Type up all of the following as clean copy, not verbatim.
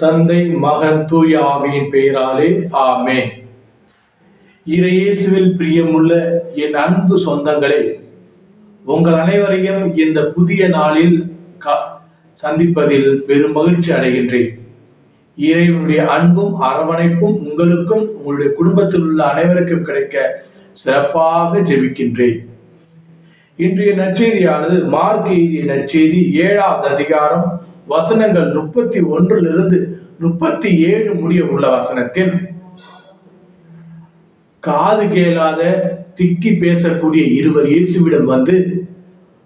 தந்தை, மகன், தூய ஆவியின் பெயராலே ஆமென். இறையேசுவில் பிரியமுள்ள என் அன்பு சொந்தங்களே, உங்கள் அனைவரையும் இந்த புதிய நாளில் சந்திப்பதில் பெரும் மகிழ்ச்சி அடைகின்றேன். இறைவனுடைய அன்பும் அரவணைப்பும் உங்களுக்கும் உங்களுடைய குடும்பத்தில் உள்ள அனைவருக்கும் கிடைக்க சிறப்பாக ஜெபிக்கின்றேன். இன்றைய நற்செய்தியானது மார்க் எழுதிய நற்செய்தி 7வது அதிகாரம் வசனங்கள் 31 37 முடிய உள்ள வசனத்தில், காது கேளாத திக்கி பேசக்கூடிய இருவர் இயேசுவிடம் வந்து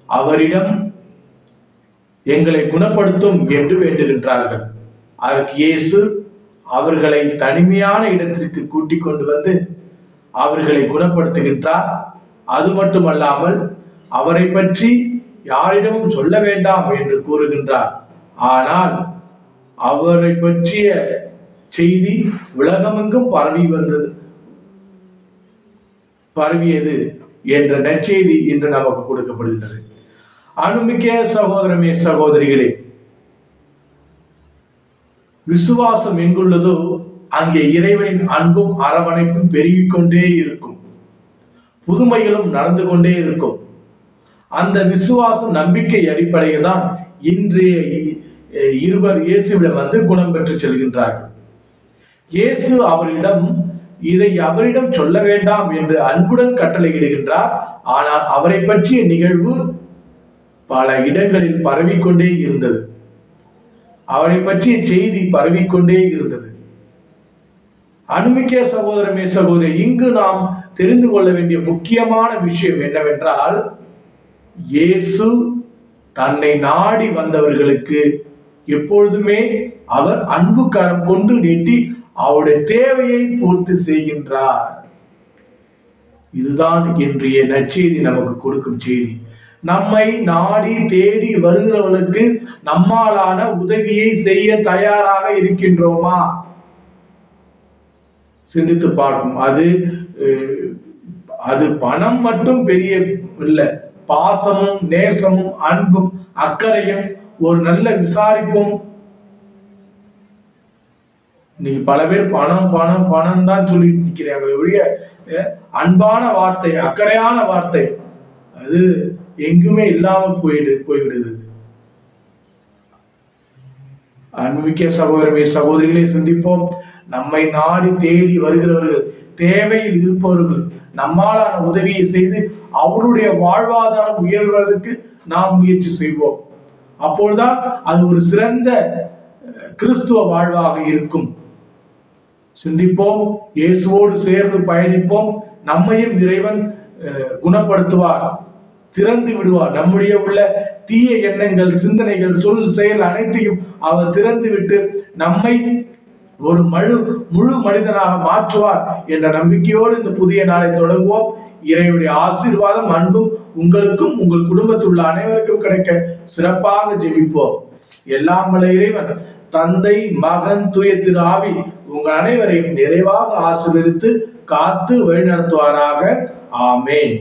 அவரிடம் எங்களை குணப்படுத்தும் என்று வேண்டுகின்றார்கள். அதற்கு இயேசு அவர்களை தனிமையான இடத்திற்கு கூட்டிக் கொண்டு வந்து அவர்களை குணப்படுத்துகின்றார். அது மட்டுமல்லாமல் அவரை பற்றி யாரிடமும் சொல்ல வேண்டாம் என்று கூறுகின்றார். ஆனால் அவரை பற்றிய செய்தி உலகமெங்கும் பரவியது என்ற நற்செய்தி இன்று நமக்கு கொடுக்கப்படுகின்றது. அன்புமிக்க சகோதரமே, சகோதரிகளே, விசுவாசம் எங்குள்ளதோ அங்கே இறைவனின் அன்பும் அரவணைப்பும் பெருகிக் கொண்டே இருக்கும், புதுமைகளும் நடந்து கொண்டே இருக்கும். அந்த விசுவாசம் நம்பிக்கை அடிப்படையில் தான் இன்றைய இருவர் இயேசுவிடம் வந்து குணம் பெற்று செல்கின்றார்கள். இயேசு அவரிடம் சொல்ல வேண்டாம் என்று அன்புடன் கட்டளையிடுகின்றார். ஆனால் அவரை பற்றிய நிகழ்வு பல இடங்களில் பரவிக்கொண்டே இருந்தது. அவரை பற்றிய செய்தி பரவிக்கொண்டே இருந்தது. அன்புமிக்க சகோதரமே, சகோதரி, இங்கு நாம் தெரிந்து கொள்ள வேண்டிய முக்கியமான விஷயம் என்னவென்றால், இயேசு தன்னை நாடி வந்தவர்களுக்கு எப்பொழுதுமே அவர் அன்பு கரம் கொண்டு நீட்டி அவருடைய தேவையை பூர்த்தி செய்கின்றார். இதுதான் இன்றைய நற்செய்தி நமக்கு கொடுக்கும் செய்தி. நம்மை நாடி தேடி வருகிறவர்களுக்கு நம்மாலான உதவியை செய்ய தயாராக இருக்கின்றோமா? சிந்தித்து பார்க்கும். அது பணம் மட்டும் பெரிய இல்லை. பாசமும் நேசமும் அன்பும் அக்கறையும் ஒரு நல்ல விசாரிப்பும். நீங்க பல பேர் பணம் பணம் பணம் தான் சொல்லிட்டு நிற்கிறாங்க. அன்பான வார்த்தை, அக்கறையான வார்த்தை அது எங்குமே இல்லாமல் போய்விடுது. அன்புமிக்க சகோதரமே, சகோதரிகளை சிந்திப்போம். நம்மை நாடி தேடி வருகிறவர்கள், தேவையில் இருப்பவர்கள் நம்மாலான உதவியை செய்து அவருடைய வாழ்வாதாரம் உயர்வதற்கு நாம் முயற்சி செய்வோம். அப்பொழுதுதான் அது ஒரு சிறந்த கிறிஸ்துவ வாழ்வாக இருக்கும். சிந்திப்போம், இயேசுவோடு சேர்ந்து பயணிப்போம். நம்மையும் இறைவன் குணப்படுத்துவார், திறந்து விடுவார். நம்முடைய உள்ள தீய எண்ணங்கள், சிந்தனைகள், சொல், செயல் அனைத்தையும் அவர் திறந்து விட்டு நம்மை ஒரு முழு மனிதனாக மாற்றுவார் என்ற நம்பிக்கையோடு இந்த புதிய நாளை தொடங்குவோம். இறைவனுடைய ஆசீர்வாதம் அன்பும் உங்களுக்கும் உங்கள் குடும்பத்தில் உள்ள அனைவருக்கும் கிடைக்க சிறப்பாக ஜெபிப்போம். எல்லாம் வல்ல இறைவன் தந்தை, மகன், தூய திரு ஆவி உங்கள் அனைவரையும் நிறைவாக ஆசீர்வதித்து காத்து வழிநடத்துவாராக. ஆமென்.